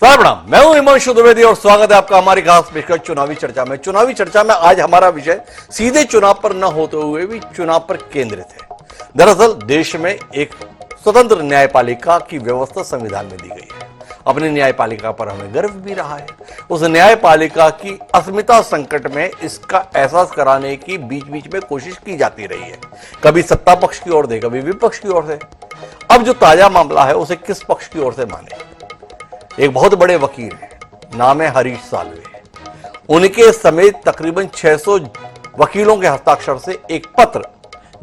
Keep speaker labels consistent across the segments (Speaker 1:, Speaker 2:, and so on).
Speaker 1: प्रणाम, मैं हूं हिमांशु द्विवेदी और स्वागत है आपका हमारी खास पेशकश चुनावी चर्चा में। चुनावी चर्चा में आज हमारा विषय सीधे चुनाव पर न होते हुए भी चुनाव पर केंद्रित है। दरअसल देश में एक स्वतंत्र न्यायपालिका की व्यवस्था संविधान में दी गई है। अपनी न्यायपालिका पर हमें गर्व भी रहा है। उस न्यायपालिका की अस्मिता संकट में इसका एहसास कराने की बीच बीच में कोशिश की जाती रही है, कभी सत्ता पक्ष की ओर से, कभी विपक्ष की ओर से। अब जो ताजा मामला है उसे किस पक्ष की ओर से माने? एक बहुत बड़े वकील हैं, नाम है हरीश साल्वे। उनके समेत तकरीबन 600 वकीलों के हस्ताक्षर से एक पत्र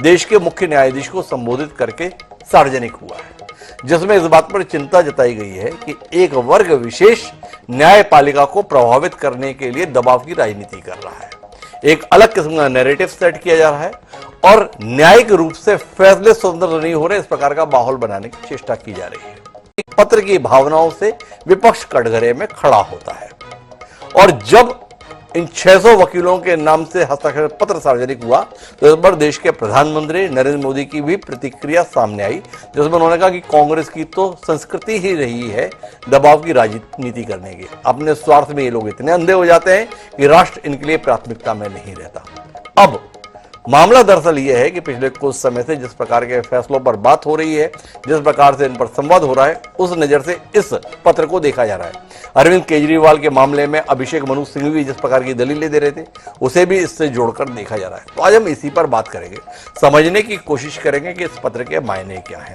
Speaker 1: देश के मुख्य न्यायाधीश को संबोधित करके सार्वजनिक हुआ है, जिसमें इस बात पर चिंता जताई गई है कि एक वर्ग विशेष न्यायपालिका को प्रभावित करने के लिए दबाव की राजनीति कर रहा है। एक अलग किस्म का नैरेटिव सेट किया जा रहा है और न्यायिक रूप से फैसले स्वतंत्र नहीं हो रहे, इस प्रकार का माहौल बनाने की चेष्टा की जा रही है। पत्र की भावनाओं से विपक्ष कटघरे में खड़ा होता है और जब इन 600 वकीलों के नाम से हस्ताक्षर पत्र सार्वजनिक हुआ तो इस पर देश के प्रधानमंत्री नरेंद्र मोदी की भी प्रतिक्रिया सामने आई, जिसमें उन्होंने कहा कि कांग्रेस की तो संस्कृति ही रही है दबाव की राजनीति करने की। अपने स्वार्थ में ये लोग इतने अंधे हो जाते हैं कि राष्ट्र इनके लिए प्राथमिकता में नहीं रहता। अब मामला दरअसल यह है कि पिछले कुछ समय से जिस प्रकार के फैसलों पर बात हो रही है, जिस प्रकार से इन पर संवाद हो रहा है, उस नजर से इस पत्र को देखा जा रहा है। अरविंद केजरीवाल के मामले में अभिषेक मनु सिंह भी जिस प्रकार की दलीलें दे रहे थे, उसे भी इससे जोड़कर देखा जा रहा है। तो आज हम इसी पर बात करेंगे, समझने की कोशिश करेंगे कि इस पत्र के मायने क्या है।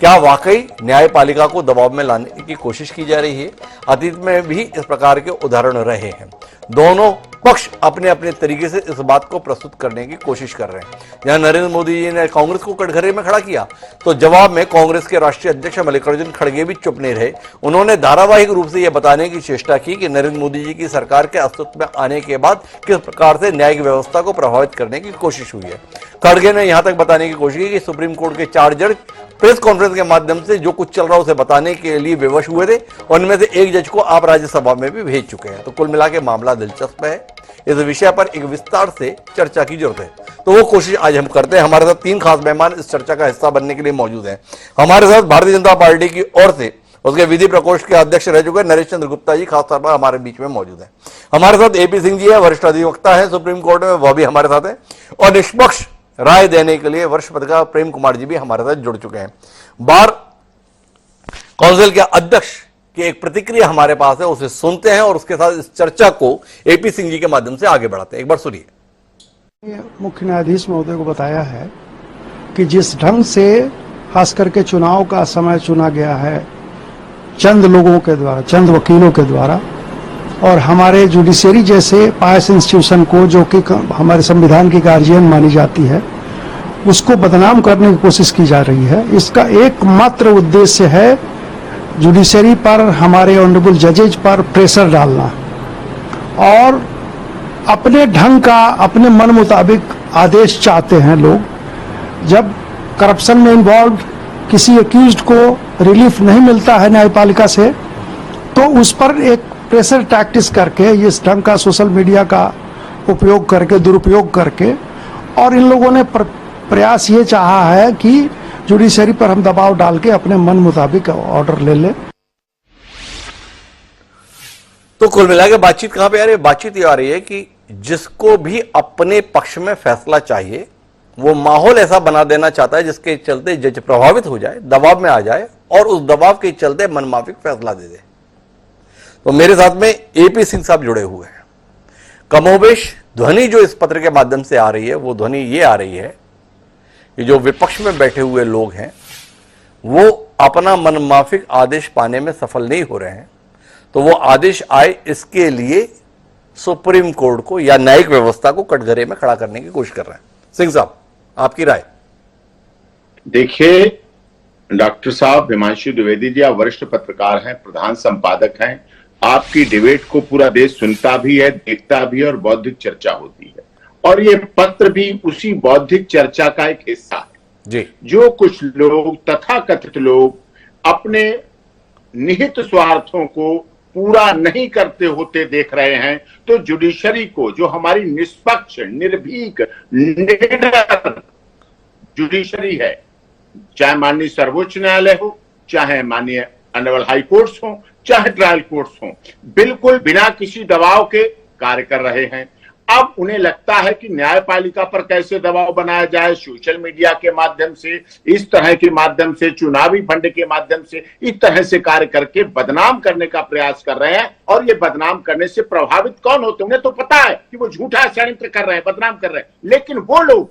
Speaker 1: क्या वाकई न्यायपालिका को दबाव में लाने की कोशिश की जा रही है? अतीत में भी इस प्रकार के उदाहरण रहे हैं। दोनों पक्ष अपने अपने तरीके से इस बात को प्रस्तुत करने की कोशिश कर रहे हैं। जहां नरेंद्र मोदी जी ने कांग्रेस को कटघरे में खड़ा किया, तो जवाब में कांग्रेस के राष्ट्रीय अध्यक्ष मल्लिकार्जुन खड़गे भी चुप नहीं रहे। उन्होंने धारावाहिक रूप से यह बताने की चेष्टा की कि नरेंद्र मोदी जी की सरकार के अस्तित्व में आने के बाद किस प्रकार से न्यायिक व्यवस्था को प्रभावित करने की कोशिश हुई है। खड़गे ने यहां तक बताने की कोशिश की कि सुप्रीम कोर्ट के 4 जज प्रेस कॉन्फ्रेंस के माध्यम से जो कुछ चल रहा है उसे बताने के लिए विवश हुए थे। उनमें से एक जज को आप राज्यसभा में भी भेज चुके हैं। तो कुल मिला के मामला दिलचस्प है। इस विषय पर एक विस्तार से चर्चा की जरूरत है, तो वो कोशिश आज हम करते हैं। हमारे साथ 3 खास मेहमान इस चर्चा का हिस्सा बनने के लिए मौजूद हैं। हमारे साथ भारतीय जनता पार्टी की ओर से उसके विधि प्रकोष्ठ के अध्यक्ष रह चुके नरेश चंद्र गुप्ता जी खासतौर पर हमारे बीच में मौजूद हैं। हमारे साथ एपी सिंह जी है, वरिष्ठ अधिवक्ता है सुप्रीम कोर्ट में, वह भी हमारे साथ है। और निष्पक्ष राय देने के लिए वरिष्ठ पत्रकार प्रेम कुमार जी भी हमारे साथ जुड़ चुके हैं। बार काउंसिल के अध्यक्ष की एक प्रतिक्रिया हमारे पास है, उसे सुनते हैं और उसके साथ इस चर्चा को एपी सिंह जी के माध्यम से आगे बढ़ाते हैं। एक बार सुनिए।
Speaker 2: मुख्य न्यायाधीश महोदय को बताया है कि जिस ढंग से खास करके चुनाव का समय चुना गया है चंद लोगों के द्वारा, चंद वकीलों के द्वारा, और हमारे जुडिशरी जैसे पायस इंस्टीट्यूशन को, जो कि हमारे संविधान की गार्जियन मानी जाती है, उसको बदनाम करने की कोशिश की जा रही है। इसका एकमात्र उद्देश्य है जुडिशरी पर, हमारे ऑनरेबल जजेज पर प्रेशर डालना और अपने ढंग का, अपने मन मुताबिक आदेश चाहते हैं लोग। जब करप्शन में इन्वॉल्व किसी एक्यूज्ड को रिलीफ नहीं मिलता है न्यायपालिका से, तो उस पर एक प्रेशर टैक्टिस करके, इस ढंग का सोशल मीडिया का उपयोग करके, दुरुपयोग करके, और इन लोगों ने प्रयास ये चाहा है कि जुडिशरी पर हम दबाव डाल के अपने मन मुताबिक ऑर्डर ले ले।
Speaker 1: तो कुल मिला के बातचीत कहां पे आ रही है? बातचीत ये आ रही है कि जिसको भी अपने पक्ष में फैसला चाहिए वो माहौल ऐसा बना देना चाहता है जिसके चलते जज प्रभावित हो जाए, दबाव में आ जाए और उस दबाव के चलते मनमाफिक फैसला दे दे। तो मेरे साथ में एपी सिंह साहब जुड़े हुए हैं। कमोबेश ध्वनि जो इस पत्र के माध्यम से आ रही है, वो ध्वनि ये आ रही है कि जो विपक्ष में बैठे हुए लोग हैं वो अपना मनमाफिक आदेश पाने में सफल नहीं हो रहे हैं, तो वो आदेश आए इसके लिए सुप्रीम कोर्ट को या न्यायिक व्यवस्था को कटघरे में खड़ा करने की कोशिश कर रहे हैं। सिंह साहब, आपकी राय?
Speaker 3: देखिए डॉक्टर साहब, हिमांशु द्विवेदी जी आप वरिष्ठ पत्रकार हैं, प्रधान संपादक हैं। आपकी डिबेट को पूरा देश सुनता भी है, देखता भी है और बौद्धिक चर्चा होती है, और ये पत्र भी उसी बौद्धिक चर्चा का एक हिस्सा है जी। जो कुछ लोग, तथाकथित लोग, अपने निहित स्वार्थों को पूरा नहीं करते होते देख रहे हैं, तो जुडिशरी को, जो हमारी निष्पक्ष, निर्भीक, निडर जुडिशरी है, चाहे माननीय सर्वोच्च न्यायालय हो, चाहे माननीय ऑनरेबल हाई कोर्ट्स हों चाहे ट्रायल कोर्ट्स हों, बिल्कुल बिना किसी दबाव के कार्य कर रहे हैं। अब उन्हें लगता है कि न्यायपालिका पर कैसे दबाव बनाया जाए, सोशल मीडिया के माध्यम से, इस तरह के माध्यम से, चुनावी फंड के माध्यम से, इस तरह से कार्य करके बदनाम करने का प्रयास कर रहे हैं। और ये बदनाम करने से प्रभावित कौन होते हैं? उन्हें तो पता है कि वो झूठा षड्यंत्र कर रहे हैं, बदनाम कर रहे हैं, लेकिन वो लोग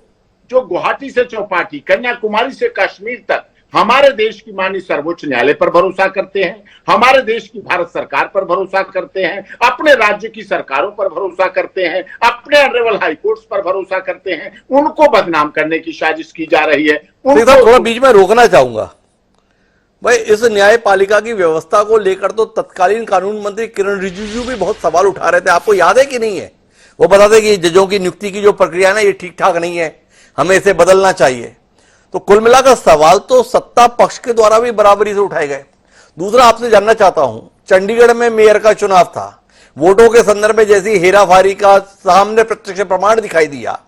Speaker 3: जो गुवाहाटी से चौपाटी, कन्याकुमारी से कश्मीर तक हमारे देश की माननीय सर्वोच्च न्यायालय पर भरोसा करते हैं, हमारे देश की भारत सरकार पर भरोसा करते हैं, अपने राज्य की सरकारों पर भरोसा करते हैं, अपने ऑनरेबल हाई कोर्ट्स पर भरोसा करते हैं, उनको बदनाम करने की साजिश की जा रही है।
Speaker 1: थोड़ा बीच में रोकना चाहूंगा भाई, इस न्यायपालिका की व्यवस्था को लेकर तो तत्कालीन कानून मंत्री किरण रिजिजू भी बहुत सवाल उठा रहे थे, आपको याद है कि नहीं है? वो बताते कि जजों की नियुक्ति की जो प्रक्रिया है ना, ये ठीक ठाक नहीं है, हमें इसे बदलना चाहिए। तो कुल मिलाकर सवाल तो सत्ता पक्ष के द्वारा भी बराबरी से उठाए गए। दूसरा आपसे जानना चाहता हूं, चंडीगढ़ में मेयर का चुनाव था, वोटों के संदर्भ में जैसी हेराफेरी का सामने प्रत्यक्ष प्रमाण दिखाई दिया,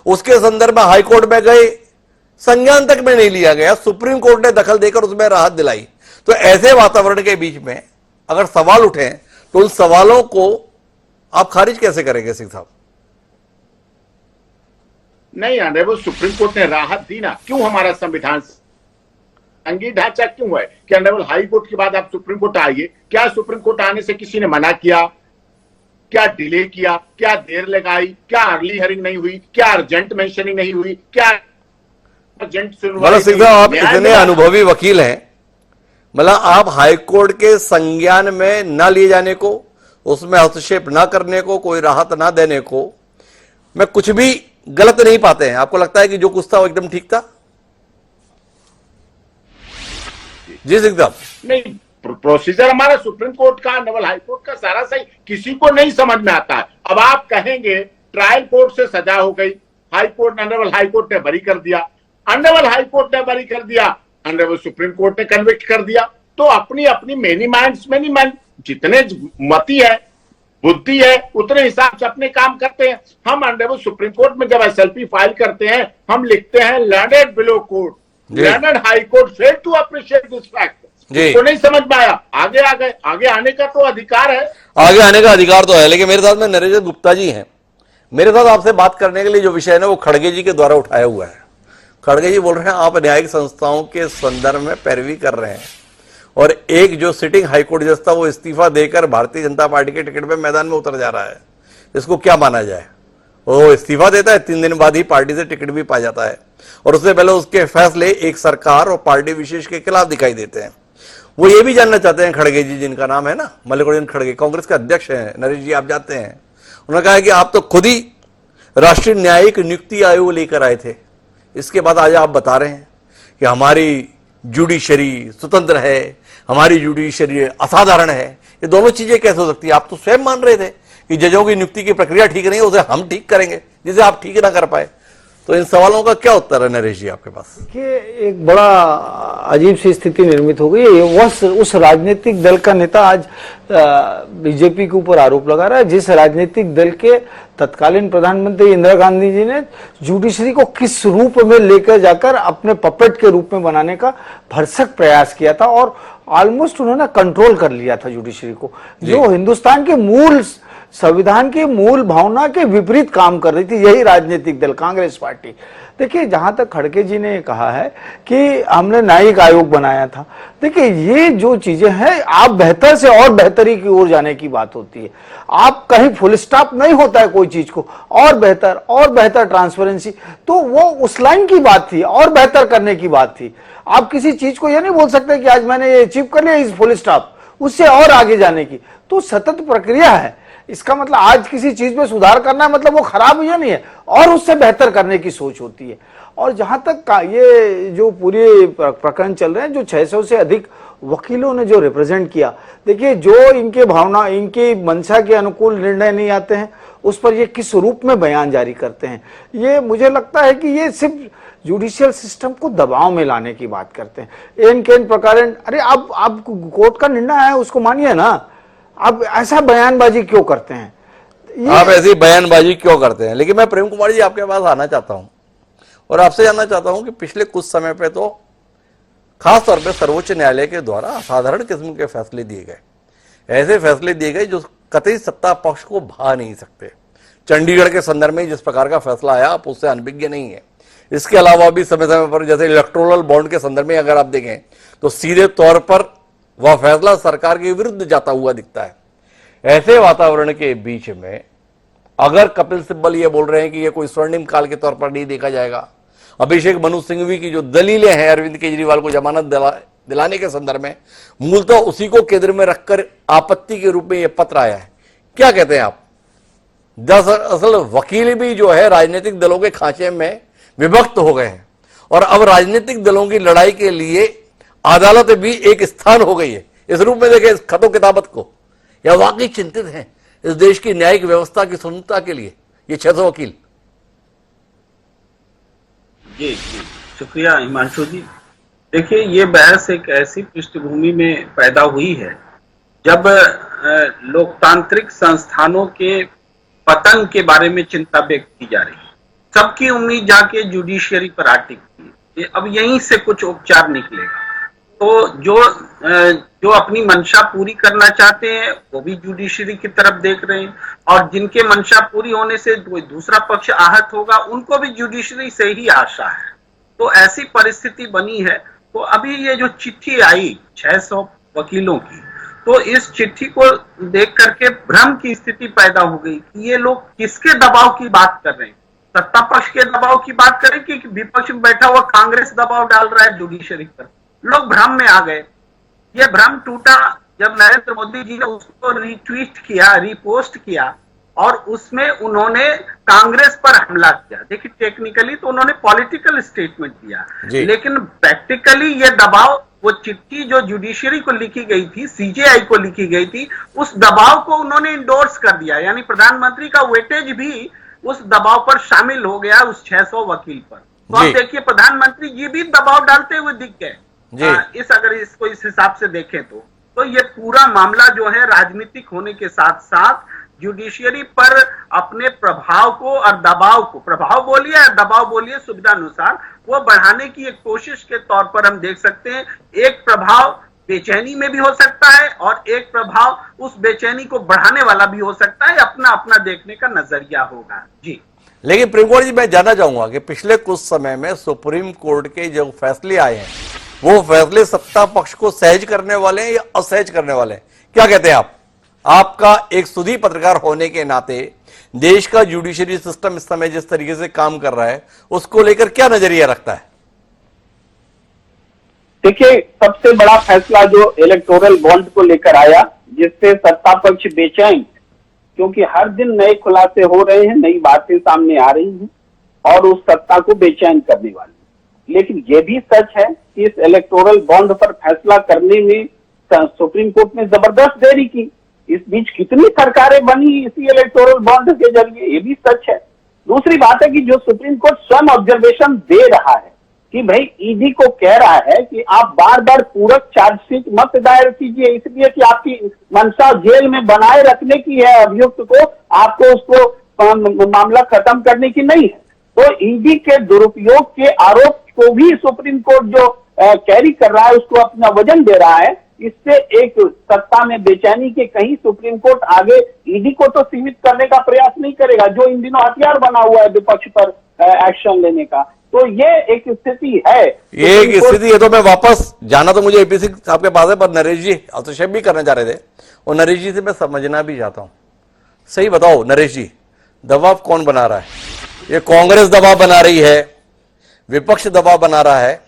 Speaker 1: उसके संदर्भ में हाईकोर्ट में गए, संज्ञान तक में नहीं लिया गया, सुप्रीम कोर्ट ने दखल देकर उसमें राहत दिलाई। तो ऐसे वातावरण के बीच में अगर सवाल उठे तो उन सवालों को आप खारिज कैसे करेंगे सिंह साहब?
Speaker 3: नहीं, ऑनरेबल सुप्रीम कोर्ट ने राहत दी ना, क्यों हमारा संविधान संघीय ढांचा क्यों है कि ऑनरेबल हाई कोर्ट के बाद आप सुप्रीम कोर्ट आइए? क्या सुप्रीम कोर्ट आने से किसी ने मना किया? क्या डिले किया? क्या देर लगाई? क्या अर्ली हियरिंग नहीं हुई? क्या अर्जेंट मेंशनिंग नहीं हुई? क्या अर्जेंट सुनवाई?
Speaker 1: सिंह साहब, आप इतने अनुभवी वकील हैं, मतलब आप हाईकोर्ट के संज्ञान में न लिए जाने को, उसमें हस्तक्षेप न करने को, कोई राहत ना देने को, मैं कुछ भी गलत नहीं पाते हैं? आपको लगता है कि जो कुछ था वो एकदम ठीक था? जी सिंह साहब।
Speaker 3: नहीं, प्रोसीजर हमारा सुप्रीम कोर्ट का, ऑनरेबल हाई कोर्ट का सारा सही, किसी को नहीं समझ में आता है। अब आप कहेंगे ट्रायल कोर्ट से सजा हो गई, high court, honourable high court ने बरी कर दिया, ऑनरेबल हाई कोर्ट ने बरी कर दिया, ऑनरेबल सुप्रीम कोर्ट ने कन्विक्ट कर दिया। तो अपनी अपनी मेनी माइंड्स मेनी माइंड, जितने मती है, बुद्धि है, उतने हिसाब से अपने काम करते हैं। हम ऑनरेबल सुप्रीम कोर्ट में जब एसएलपी फाइल करते हैं, हम लिखते हैं learned below court, learned high court fail to appreciate this fact. तो नहीं समझ में आया, आगे आ गए। आगे आने का तो अधिकार है,
Speaker 1: आगे आने का अधिकार तो है, लेकिन मेरे साथ में नरेश गुप्ता जी हैं। मेरे साथ आपसे बात करने के लिए जो विषय है ना, वो खड़गे जी के द्वारा उठाया हुआ है। खड़गे जी बोल रहे हैं आप न्यायिक संस्थाओं के संदर्भ में पैरवी कर रहे हैं, और एक जो सिटिंग हाईकोर्ट जज था वो इस्तीफा देकर भारतीय जनता पार्टी के टिकट पे मैदान में उतर जा रहा है। इसको क्या माना जाए? वो इस्तीफा देता है, 3 दिन बाद ही पार्टी से टिकट भी पा जाता है, और उससे पहले उसके फैसले एक सरकार और पार्टी विशेष के खिलाफ दिखाई देते हैं। वो ये भी जानना चाहते हैं, खड़गे जी जिनका नाम है ना, मल्लिकार्जुन खड़गे, कांग्रेस के अध्यक्ष हैं, नरेश जी आप जानते हैं, उन्होंने कहा है कि आप तो खुद ही राष्ट्रीय न्यायिक नियुक्ति आयोग लेकर आए थे, इसके बाद आज आप बता रहे हैं कि हमारी जुडिशरी स्वतंत्र है, हमारी जुडिशरी असाधारण है। ये दोनों चीजें कैसे हो सकती है? आप तो स्वयं मान रहे थे कि जजों की नियुक्ति की प्रक्रिया ठीक नहीं है, उसे हम ठीक करेंगे, जिसे आप ठीक ना कर पाए। तो इन सवालों का क्या उत्तर है नरेश जी आपके पास?
Speaker 4: देखिए, एक बड़ा अजीब सी स्थिति निर्मित हो गई है। उस राजनीतिक दल का नेता आज बीजेपी के ऊपर आरोप लगा रहा है, जिस राजनीतिक दल के तत्कालीन प्रधानमंत्री इंदिरा गांधी जी ने जुडिशरी को किस रूप में लेकर जाकर अपने पपेट के रूप में बनाने का भरसक प्रयास किया था, और ऑलमोस्ट उन्होंने कंट्रोल कर लिया था जुडिशरी को, जो हिंदुस्तान के मूल संविधान की मूल भावना के विपरीत काम कर रही थी यही राजनीतिक दल कांग्रेस पार्टी। देखिए, जहां तक खड़गे जी ने कहा है कि हमने न्यायिक आयोग बनाया था, देखिए ये जो चीजें हैं, आप बेहतर से और बेहतरी की ओर जाने की बात होती है। आप कहीं फुल स्टॉप नहीं होता है कोई चीज को, और बेहतर ट्रांसपेरेंसी, तो वो उस लाइन की बात थी, और बेहतर करने की बात थी। आप किसी चीज को ये नहीं बोल सकते कि आज मैंने ये अचीव कर लिया, इस फुल स्टॉप, उससे और आगे जाने की तो सतत प्रक्रिया है। इसका मतलब आज किसी चीज में सुधार करना है, मतलब वो खराब ही नहीं है, और उससे बेहतर करने की सोच होती है। और जहां तक ये जो पूरे प्रकरण चल रहे हैं, जो 600 से अधिक वकीलों ने जो रिप्रेजेंट किया, देखिए जो इनके भावना, इनकी मंशा के अनुकूल निर्णय नहीं आते हैं, उस पर ये किस रूप में बयान जारी करते हैं, ये मुझे लगता है कि ये सिर्फ जुडिशियल सिस्टम को दबाव में लाने की बात करते हैं। एन केन प्रकार, अरे आप कोर्ट का निर्णय है उसको मानिए ना, आप ऐसा बयानबाजी क्यों करते हैं?
Speaker 1: आप ऐसी बयानबाजी क्यों करते हैं? लेकिन मैं प्रेम कुमार जी आपके पास आना चाहता हूं और आपसे जानना चाहता हूं कि पिछले कुछ समय पे तो खासतौर पर सर्वोच्च न्यायालय के द्वारा असाधारण किस्म के फैसले दिए गए, ऐसे फैसले दिए गए जो कतई सत्ता पक्ष को भा नहीं सकते। चंडीगढ़ के संदर्भ में जिस प्रकार का फैसला आया, आप उससे अनभिज्ञ नहीं है। इसके अलावा भी समय समय पर जैसे इलेक्टोरल बॉन्ड के संदर्भ में अगर आप देखें तो सीधे तौर पर वह फैसला सरकार के विरुद्ध जाता हुआ दिखता है। ऐसे वातावरण के बीच में अगर कपिल सिब्बल ये बोल रहे हैं कि ये कोई स्वर्णिम काल के तौर पर नहीं देखा जाएगा, अभिषेक मनु सिंघवी की जो दलीलें हैं अरविंद केजरीवाल को जमानत दिलाने के संदर्भ में, मूलतः उसी को केंद्र में रखकर आपत्ति के रूप में यह पत्र आया है। क्या कहते हैं आप? दरअसल वकील भी जो है राजनीतिक दलों के खांचे में विभक्त हो गए हैं और अब राजनीतिक दलों की लड़ाई के लिए अदालत भी एक स्थान हो गई है। इस रूप में देखें इस खतो किताबत को, या वाकई चिंतित हैं इस देश की न्यायिक व्यवस्था की सुंदरता के लिए ये 600 वकील?
Speaker 5: जी शुक्रिया हिमांशु जी। देखिए, ये बहस एक ऐसी पृष्ठभूमि में पैदा हुई है जब लोकतांत्रिक संस्थानों के पतन के बारे में चिंता व्यक्त की जा रही है। सबकी उम्मीद जाके जुडिशियरी पर अटकी है, अब यहीं से कुछ उपचार निकलेगा। तो जो अपनी मंशा पूरी करना चाहते हैं वो भी जुडिशरी की तरफ देख रहे हैं, और जिनके मंशा पूरी होने से कोई दूसरा पक्ष आहत होगा उनको भी जुडिशरी से ही आशा है। तो ऐसी परिस्थिति बनी है। तो अभी ये जो चिट्ठी आई 600 वकीलों की, तो इस चिट्ठी को देख करके भ्रम की स्थिति पैदा हो गई कि ये लोग किसके दबाव की बात कर रहे हैं, सत्ता पक्ष के दबाव की बात करें कि विपक्ष में बैठा हुआ कांग्रेस दबाव डाल रहा है जुडिशरी पर। लोग भ्रम में आ गए। ये भ्रम टूटा जब नरेंद्र मोदी जी ने उसको रीट्वीट किया, रीपोस्ट किया, और उसमें उन्होंने कांग्रेस पर हमला किया। देखिए, टेक्निकली तो उन्होंने पॉलिटिकल स्टेटमेंट दिया, लेकिन प्रैक्टिकली ये दबाव, वो चिट्ठी जो जुडिशरी को लिखी गई थी, सीजेआई को लिखी गई थी, उस दबाव को उन्होंने इंडोर्स कर दिया। यानी प्रधानमंत्री का वेटेज भी उस दबाव पर शामिल हो गया, उस 600 वकील पर। तो अब देखिए, प्रधानमंत्री जी भी दबाव डालते हुए दिख गए अगर इसको इस हिसाब से देखें तो ये पूरा मामला जो है राजनीतिक होने के साथ साथ जुडिशियरी पर अपने प्रभाव को और दबाव को, प्रभाव बोलिए या दबाव बोलिए सुविधा अनुसार, वो बढ़ाने की एक कोशिश के तौर पर हम देख सकते हैं। एक प्रभाव बेचैनी में भी हो सकता है और एक प्रभाव उस बेचैनी को बढ़ाने वाला भी हो सकता है। अपना अपना देखने का नजरिया होगा। जी,
Speaker 1: लेकिन प्रेम कुमार जी, मैं जानना चाहूंगा कि पिछले कुछ समय में सुप्रीम कोर्ट के जो फैसले आए हैं वो फैसले सत्ता पक्ष को सहज करने वाले हैं या असहज करने वाले हैं? क्या कहते हैं आप? आपका एक सुधी पत्रकार होने के नाते देश का जुडिशरी सिस्टम इस समय जिस तरीके से काम कर रहा है उसको लेकर क्या नजरिया रखता है?
Speaker 6: देखिए, सबसे बड़ा फैसला जो इलेक्टोरल बॉन्ड को लेकर आया, जिससे सत्ता पक्ष बेचैन, क्योंकि हर दिन नए खुलासे हो रहे हैं, नई बातें सामने आ रही हैं और उस सत्ता को बेचैन करने वाली। लेकिन यह भी सच है कि इस इलेक्टोरल बॉन्ड पर फैसला करने में सुप्रीम कोर्ट ने जबरदस्त देरी की। इस बीच कितनी सरकारें बनी इसी इलेक्टोरल बॉन्ड के जरिए, ये भी सच है। दूसरी बात है कि जो सुप्रीम कोर्ट स्वयं ऑब्जर्वेशन दे रहा है कि भाई ईडी को कह रहा है कि आप बार बार पूरक चार्जशीट मत दायर कीजिए, इसलिए कि आपकी मंशा जेल में बनाए रखने की है अभियुक्त को, आपको उसको मामला खत्म करने की नहीं है। तो ईडी के दुरुपयोग के आरोप को भी सुप्रीम कोर्ट जो कैरी कर रहा है, उसको अपना वजन दे रहा है। इससे एक सत्ता में बेचैनी के कहीं सुप्रीम कोर्ट आगे ईडी को तो सीमित करने का प्रयास नहीं करेगा, जो इन दिनों हथियार बना हुआ है विपक्ष पर एक्शन लेने का। तो ये एक स्थिति है,
Speaker 1: ये एक स्थिति है। तो मैं वापस जाना तो मुझे एपीसी साहब के पास है, पर नरेश जी हस्तक्षेप भी करना चाह रहे थे, और नरेश जी से मैं समझना भी चाहता हूं। सही बताओ नरेश जी, दबाव कौन बना रहा है? ये कांग्रेस दबाव बना रही है, विपक्ष दबाव बना रहा है,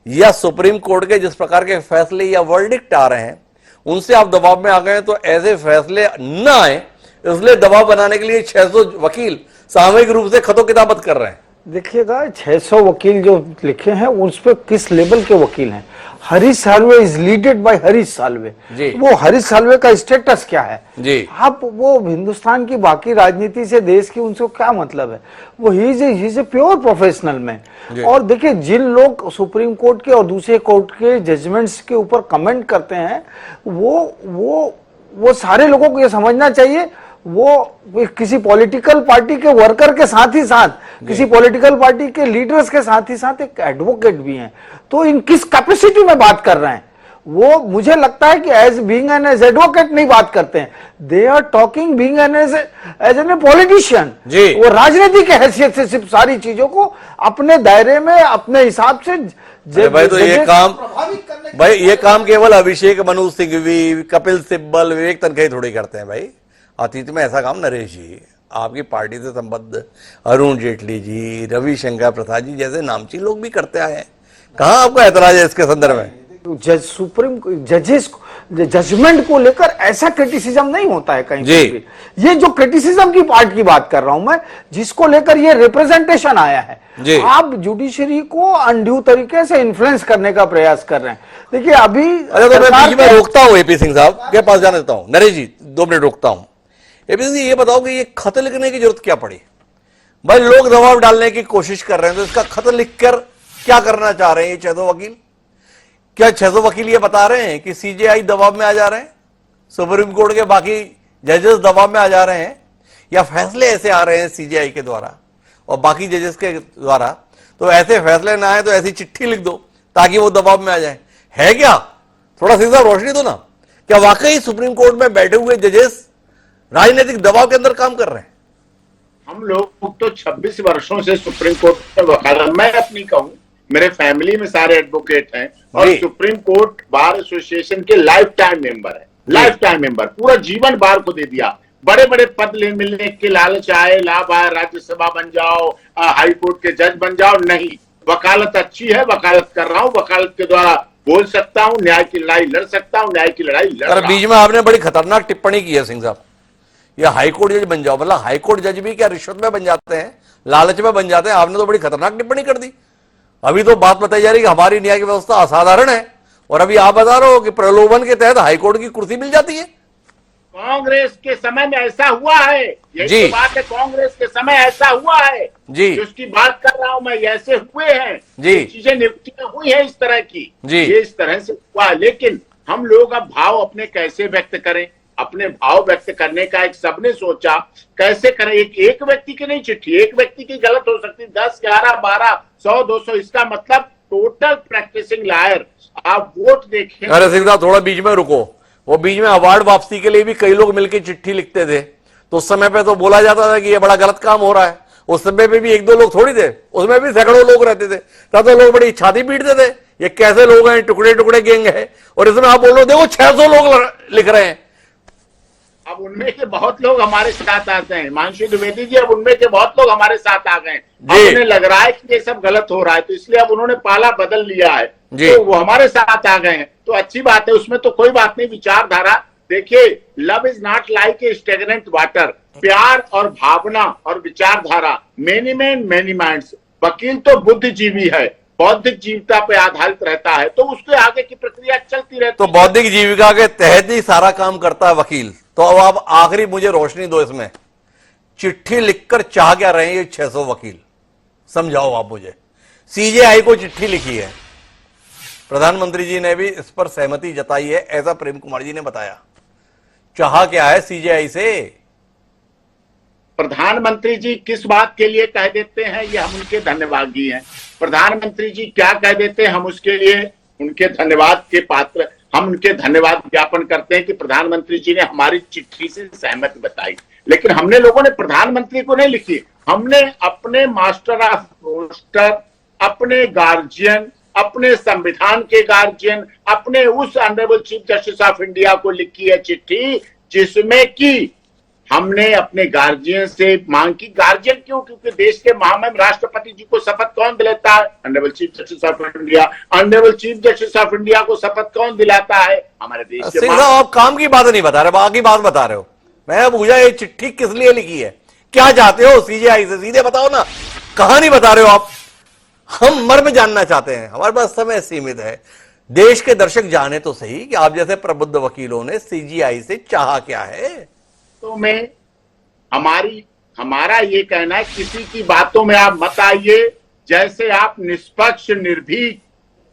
Speaker 1: या सुप्रीम कोर्ट के जिस प्रकार के फैसले या वर्डिक्ट आ रहे हैं उनसे आप दबाव में आ गए? तो ऐसे फैसले न आए इसलिए दबाव बनाने के लिए 600 वकील सामूहिक रूप से खतो किताबत कर रहे हैं।
Speaker 4: देखिएगा, 600 वकील जो लिखे हैं उस पर किस लेवल के वकील हैं? Harish Salve is leaded by Harish Salve. वो हरीश साल्वे का स्टेटस क्या है जी? आप वो हिंदुस्तान की बाकी राजनीति से, देश की, उनसे क्या मतलब है? वो he is a pure professional man. और देखिए, जिन लोग सुप्रीम कोर्ट के और दूसरे कोर्ट के जजमेंट्स के ऊपर कमेंट करते हैं, वो सारे लोगों को ये समझना चाहिए वो किसी पॉलिटिकल पार्टी के वर्कर के साथ ही साथ किसी पॉलिटिकल पार्टी के लीडर्स के साथ ही साथ एक एडवोकेट भी हैं। तो इन किस कैपेसिटी में बात कर रहे हैं वो, मुझे लगता है कि as being an as advocate नहीं बात करते हैं, they are talking being an as an a politician. वो राजनीति के हैसियत से सिर्फ सारी चीजों को अपने दायरे में अपने हिसाब से
Speaker 1: भाई तो ये काम केवल अभिषेक मनु सिंघवी, कपिल सिब्बल, विवेक तनखा थोड़ी करते हैं भाई। अतीत में ऐसा काम नरेश जी, आपकी पार्टी से संबद्ध अरुण जेटली जी, रविशंकर प्रसाद जी जैसे नामची लोग भी करते आए हैं। कहां आपका ऐतराज है इसके संदर्भ में?
Speaker 4: सुप्रीम जजेस जजमेंट को लेकर ऐसा क्रिटिसिज्म नहीं होता है कहीं भी। ये जो क्रिटिसिज्म की पार्ट की बात कर रहा हूं मैं, जिसको लेकर ये रिप्रेजेंटेशन आया है, आप जुडिशरी को अनड्यू तरीके से इन्फ्लुएंस करने का प्रयास कर रहे हैं। देखिए अभी
Speaker 1: मैं बीच में रोकता हूं एपी सिंह साहब के पास जाने देता हूं। नरेश जी 2 मिनट रोकता हूं। एपी सिंह ये बताओ कि ये खत लिखने की जरूरत क्या पड़ी? भाई लोग दबाव डालने की कोशिश कर रहे हैं, तो इसका खत लिखकर क्या करना चाह रहे हैं ये 600 वकील? क्या 600 वकील ये बता रहे हैं कि सीजेआई दबाव में आ जा रहे हैं, सुप्रीम कोर्ट के बाकी जजेस दबाव में आ जा रहे हैं, या फैसले ऐसे आ रहे हैं सीजेआई के द्वारा और बाकी जजेस के द्वारा, तो ऐसे फैसले ना आए तो ऐसी चिट्ठी लिख दो ताकि वो दबाव में आ जाए? है क्या? थोड़ा सीधा रोशनी दो ना। क्या वाकई सुप्रीम कोर्ट में बैठे हुए जजेस राजनीतिक दबाव के अंदर काम कर रहे हैं?
Speaker 3: हम लोग तो 26 वर्षों से सुप्रीम कोर्ट में वकालत, मैं अपनी कहूं, मेरे फैमिली में सारे एडवोकेट हैं और सुप्रीम कोर्ट बार एसोसिएशन के लाइफ टाइम मेंबर है। लाइफ टाइम मेंबर, पूरा जीवन बार को दे दिया। बड़े बड़े पद मिलने के लालच आए, लाभ आए, राज्यसभा बन जाओ, हाई कोर्ट के जज बन जाओ, नहीं। वकालत अच्छी है, वकालत कर रहा हूं, वकालत के द्वारा बोल सकता हूं, न्याय की लड़ाई लड़ सकता हूं, न्याय की लड़ाई लड़ रहा हूं।
Speaker 1: बीच में आपने बड़ी खतरनाक टिप्पणी की है सिंह साहब, या हाईकोर्ट जज बन जाओ, मतलब हाईकोर्ट जज भी क्या रिश्वत में बन जाते हैं, लालच में बन जाते हैं? आपने तो बड़ी खतरनाक टिप्पणी कर दी। अभी तो बात बताई जा रही है कि हमारी न्याय की व्यवस्था असाधारण है, और अभी आप बता रहे हो कि प्रलोभन के तहत हाईकोर्ट की कुर्सी मिल जाती है।
Speaker 3: कांग्रेस के समय में ऐसा हुआ है, यही तो बात है, कांग्रेस के समय ऐसा हुआ है जी, जिसकी बात कर रहा हूं मैं, ऐसे हुए हैं जी, चीजें नियुक्तियां हुई है इस तरह की जी, ये इस तरह से हुआ। लेकिन हम लोग अब भाव अपने कैसे व्यक्त करें? अपने भाव व्यक्त करने का एक सबने सोचा कैसे करें। एक व्यक्ति की नहीं चिट्ठी, एक व्यक्ति की गलत हो सकती, 10, 11, 12, 100, 200, इसका मतलब टोटल प्रैक्टिसिंग लायर। आप वोट देखें।
Speaker 1: अरे सिंह साहब थोड़ा बीच में रुको, वो बीच में अवार्ड वापसी के लिए भी कई लोग मिलकर चिट्ठी लिखते थे, तो उस समय पे तो बोला जाता था कि ये बड़ा गलत काम हो रहा है। उस समय पे भी 1-2 लोग थोड़ी थे, उसमें भी सैकड़ों लोग रहते थे, तब तो लोग बड़ी छाती पीटते थे, ये कैसे लोग हैं, टुकड़े टुकड़े गैंग है। और इसमें आप बोल रहे हो देखो 600 लोग लिख रहे हैं।
Speaker 3: अब उनमें के बहुत लोग हमारे साथ आते हैं, हिमांशु द्विवेदी जी, अब उनमें के बहुत लोग हमारे साथ आ गए। अब उन्हें लग रहा है कि ये सब गलत हो रहा है, तो इसलिए अब उन्होंने पाला बदल लिया है, तो वो हमारे साथ आ गए हैं, तो अच्छी बात है, उसमें तो कोई बात नहीं। विचारधारा देखिए, love is not like a stagnant water, प्यार और भावना और विचारधारा, मेनी मैन मेनी माइंड्स। वकील तो बुद्धिजीवी है, बौद्धिक जीविका पे आधारित रहता है, तो उसके आगे की प्रक्रिया चलती रहती है।
Speaker 1: तो बौद्धिक जीविका के तहत ही सारा काम करता है वकील। तो अब आप आखिरी मुझे रोशनी दो इसमें, चिट्ठी लिखकर चाह क्या रहे हैं ये 600 वकील? समझाओ आप मुझे। सीजेआई को चिट्ठी लिखी है, प्रधानमंत्री जी ने भी इस पर सहमति जताई है, ऐसा प्रेम कुमार जी ने बताया। चाह क्या है सीजेआई से?
Speaker 3: प्रधानमंत्री जी किस बात के लिए कह देते हैं ये हम उनके धन्यवादी हैं। प्रधानमंत्री जी क्या कह देते हैं हम उसके लिए उनके धन्यवाद के पात्र, हम उनके धन्यवाद ज्ञापन करते हैं कि प्रधानमंत्री जी ने हमारी चिट्ठी से सहमति बताई। लेकिन हमने लोगों ने प्रधानमंत्री को नहीं लिखी, हमने अपने मास्टर ऑफ रोस्टर, अपने गार्जियन, अपने संविधान के गार्जियन, अपने उस honourable chief justice of India को लिखी है चिट्ठी, जिसमें कि हमने अपने गार्जियन से मांग की। गार्जियन क्यों? क्योंकि देश के महामहिम राष्ट्रपति जी को शपथ कौन दिलाता है? Honourable chief justice of India. Honourable chief justice of India को शपथ कौन दिलाता है? हमारे देश के।
Speaker 1: आप काम की बात नहीं बता रहे, बाकी बात बता रहे हो। मैं पूछा ये चिट्ठी किस लिए लिखी है, क्या चाहते हो सीजेआई से? सीधे बताओ ना, कहानी बता रहे हो आप, हम मर्म जानना चाहते हैं। हमारे पास समय सीमित है, देश के दर्शक जाने तो सही कि आप जैसे प्रबुद्ध वकीलों ने सीजेआई से चाहा क्या है।
Speaker 3: तो में हमारा ये कहना है, किसी की बातों में आप मत आइए। जैसे आप निष्पक्ष निर्भीक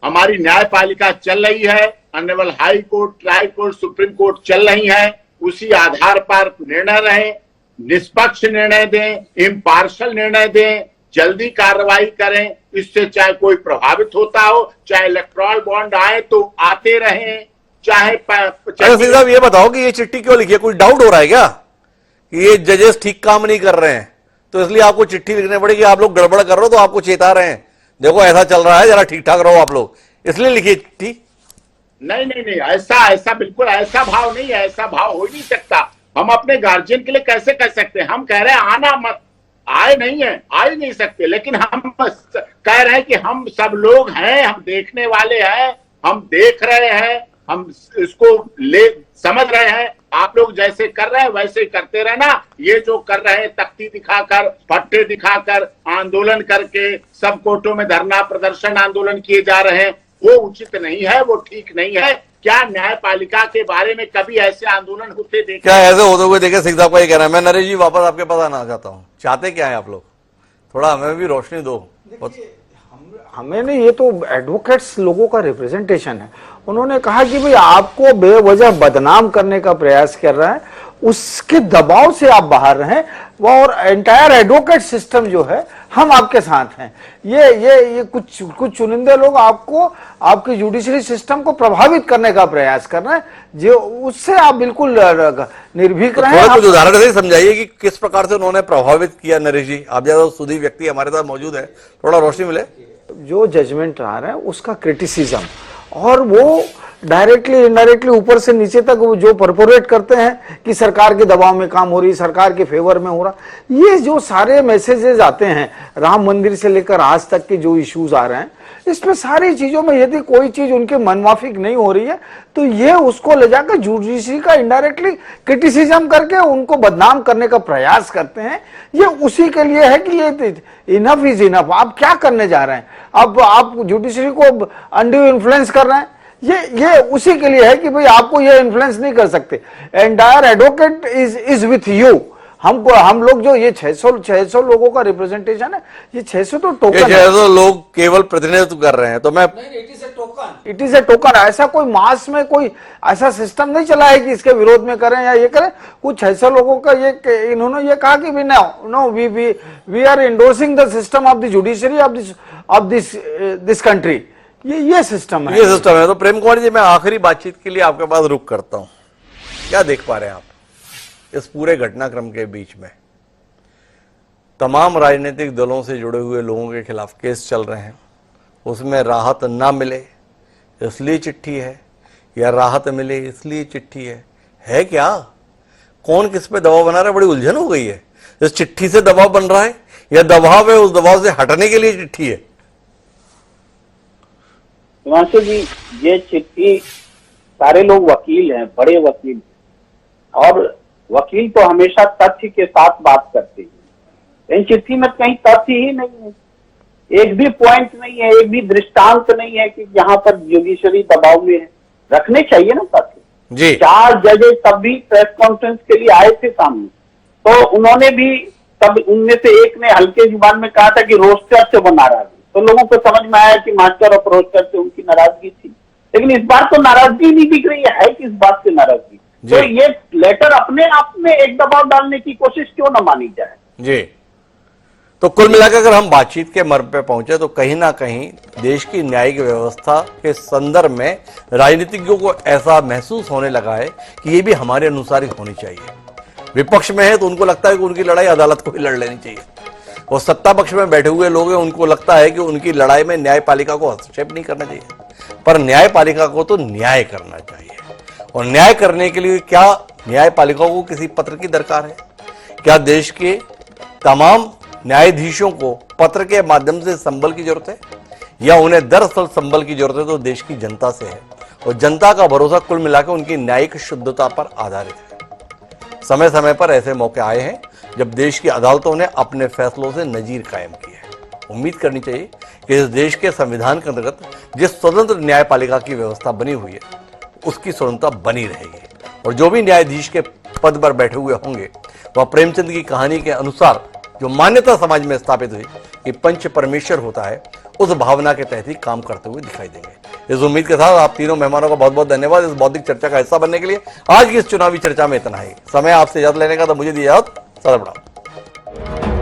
Speaker 3: हमारी न्यायपालिका चल रही है, honourable high court, try court, supreme court चल रही है, उसी आधार पर निर्णय रहे। निष्पक्ष निर्णय दें, इम्पार्शल निर्णय दें, जल्दी कार्रवाई करें। इससे चाहे कोई प्रभावित होता हो, चाहे इलेक्ट्रॉल बॉन्ड आए तो आते रहें, चाहे
Speaker 1: अच्छा सिंह साहब ये बताओ कि ये चिट्ठी क्यों लिखी है? कुछ डाउट हो रहा है क्या कि ये जजेस ठीक काम नहीं कर रहे हैं, तो इसलिए आपको चिट्ठी लिखनी पड़ेगी? आप लोग गड़बड़ कर रहे हो तो आपको चेता रहे हैं, देखो ऐसा चल रहा है, जरा ठीक ठाक रहो आप लोग, इसलिए लिखिए चिट्ठी।
Speaker 3: नहीं नहीं नहीं, ऐसा बिल्कुल ऐसा भाव नहीं है, ऐसा भाव हो ही नहीं सकता। हम अपने गार्जियन के लिए कैसे कह सकते हैं? हम कह रहे हैं आना मत, आए नहीं है, आ ही नहीं सकते, लेकिन हम कह रहे हैं कि हम सब लोग हैं, हम देखने वाले हैं, हम देख रहे हैं, हम इसको समझ रहे हैं। आप लोग जैसे कर रहे हैं वैसे करते रहना। ये जो कर रहे हैं तख्ती दिखाकर, पट्टे दिखाकर, आंदोलन करके, सब कोर्टों में धरना प्रदर्शन आंदोलन किए जा रहे हैं, वो उचित नहीं है, वो ठीक नहीं है। क्या न्यायपालिका के बारे में कभी ऐसे आंदोलन होते देखे?
Speaker 1: क्या ऐसे होते हुए देखे? सिंह साहब का ये कहना है। मैं नरेश जी वापस आपके पास आना चाहता हूँ, चाहते क्या है आप लोग? थोड़ा हमें भी रोशनी दो।
Speaker 4: हमें नहीं, ये तो एडवोकेट्स लोगों का रिप्रेजेंटेशन है। उन्होंने कहा कि भाई आपको बेवजह बदनाम करने का प्रयास कर रहा है, उसके दबाव से आप बाहर रहें, और एंटायर एडवोकेट सिस्टम जो है हम आपके साथ हैं। ये कुछ चुनिंदे लोग आपको, आपके जुडिशरी सिस्टम को प्रभावित करने का प्रयास कर रहे हैं, जो उससे आप बिल्कुल निर्भीक रहें।
Speaker 1: थोड़ा कुछ उदाहरण से समझाइए कि किस प्रकार से उन्होंने प्रभावित किया। नरेश जी आप ज्यादा सुधी व्यक्ति हमारे साथ मौजूद है, थोड़ा रोशनी मिले।
Speaker 4: जो जजमेंट आ रहा है उसका क्रिटिसिज्म, और वो डायरेक्टली इनडायरेक्टली ऊपर से नीचे तक वो जो परपोरेट करते हैं कि सरकार के दबाव में काम हो रही, सरकार के फेवर में हो रहा, ये जो सारे मैसेजेस आते हैं राम मंदिर से लेकर आज तक के जो इश्यूज आ रहे हैं, इसमें सारी चीजों में यदि कोई चीज उनके मनमाफिक नहीं हो रही है तो ये उसको ले जाकर जुडिशरी का इनडायरेक्टली क्रिटिसिज्म करके उनको बदनाम करने का प्रयास करते हैं। ये उसी के लिए है कि ये इनफ इज इनफ। आप क्या करने जा रहे हैं? अब आप जुडिशरी को अनड्यू इन्फ्लुएंस कर रहे हैं। ये उसी के लिए है कि भाई आपको ये इन्फ्लुएंस नहीं कर सकते। Entire advocate is with you. हम लोग जो ये 600 लोगों का रिप्रेजेंटेशन है, ये 600 तो टोकन है।
Speaker 1: 600 लोग केवल प्रतिनिधित्व कर रहे हैं, तो मैं
Speaker 4: इट इज ए टोकन। ऐसा कोई मास में कोई ऐसा सिस्टम नहीं चला है कि इसके विरोध में करें या ये करें। कुछ 600 लोगों का ये इन्होंने ये कहा कि no we are endorsing the system of the judiciary of this country. ये सिस्टम है,
Speaker 1: ये सिस्टम है। तो प्रेम कुमार जी मैं आखिरी बातचीत के लिए आपके पास रुक करता हूं। क्या देख पा रहे हैं आप इस पूरे घटनाक्रम के बीच में? तमाम राजनीतिक दलों से जुड़े हुए लोगों के खिलाफ केस चल रहे हैं, उसमें राहत ना मिले इसलिए चिट्ठी है, या राहत मिले इसलिए चिट्ठी है क्या? कौन किस पे दबाव बना रहा है? बड़ी उलझन हो गई है। इस चिट्ठी से दबाव बन रहा है या दबाव है उस दबाव से हटने के लिए चिट्ठी है?
Speaker 6: हिमांशु जी, ये चिट्ठी, सारे लोग वकील हैं, बड़े वकील, और वकील तो हमेशा तथ्य के साथ बात करते हैं। इन चिट्ठी में कहीं तथ्य ही नहीं है, एक भी पॉइंट नहीं है, एक भी दृष्टांत नहीं है कि यहाँ पर जुडिशरी दबाव में है। रखने चाहिए ना तथ्य जी। 4 जजेस तब भी प्रेस कॉन्फ्रेंस के लिए आए थे सामने, तो उन्होंने भी, तब उनमें से एक ने हल्के जुबान में कहा था कि रोस्टर से वो नाराज है, तो लोगों को समझ में आया कि मास्टर ऑफ रोस्टर से उनकी नाराजगी थी। लेकिन इस बार तो नाराजगी नहीं दिख रही है किस बात से नाराजगी? तो ये लेटर अपने आप में एक दबाव डालने की कोशिश क्यों न मानी जाए
Speaker 1: जी? तो कुल मिलाकर अगर हम बातचीत के मर्म पे पहुंचे तो कहीं ना कहीं देश की न्यायिक व्यवस्था के संदर्भ में राजनीतिज्ञों को ऐसा महसूस होने लगा है कि ये भी हमारे अनुसार ही होनी चाहिए। विपक्ष में है तो उनको लगता है कि उनकी लड़ाई अदालत को ही लड़ लेनी चाहिए, और सत्ता पक्ष में बैठे हुए लोग हैं उनको लगता है कि उनकी लड़ाई में न्यायपालिका को हस्तक्षेप नहीं करना चाहिए। पर न्यायपालिका को तो न्याय करना चाहिए, और न्याय करने के लिए क्या न्यायपालिका को किसी पत्र की दरकार है? क्या देश के तमाम न्यायाधीशों को पत्र के माध्यम से संबल की जरूरत है, या उन्हें दरअसल संबल की जरूरत है तो देश की जनता से है, और जनता का भरोसा कुल मिलाकर उनकी न्यायिक शुद्धता पर आधारित है। समय समय पर ऐसे मौके आए हैं जब देश की अदालतों ने अपने फैसलों से नजीर कायम की है। उम्मीद करनी चाहिए कि इस देश के संविधान के अंतर्गत जिस स्वतंत्र न्यायपालिका की व्यवस्था बनी हुई है उसकी स्वतंत्रता बनी रहेगी, और जो भी न्यायाधीश के पद पर बैठे हुए होंगे वह प्रेमचंद की कहानी के अनुसार जो मान्यता समाज में स्थापित हुई कि पंच परमेश्वर होता है, उस भावना के तहत ही काम करते हुए दिखाई देंगे। इस उम्मीद के साथ आप तीनों मेहमानों का बहुत बहुत धन्यवाद इस बौद्धिक चर्चा का हिस्सा बनने के लिए। आज की इस चुनावी चर्चा में इतना ही। समय आपसे इजाजत लेने का तो मुझे दिया। ज्यादा बढ़ाओ।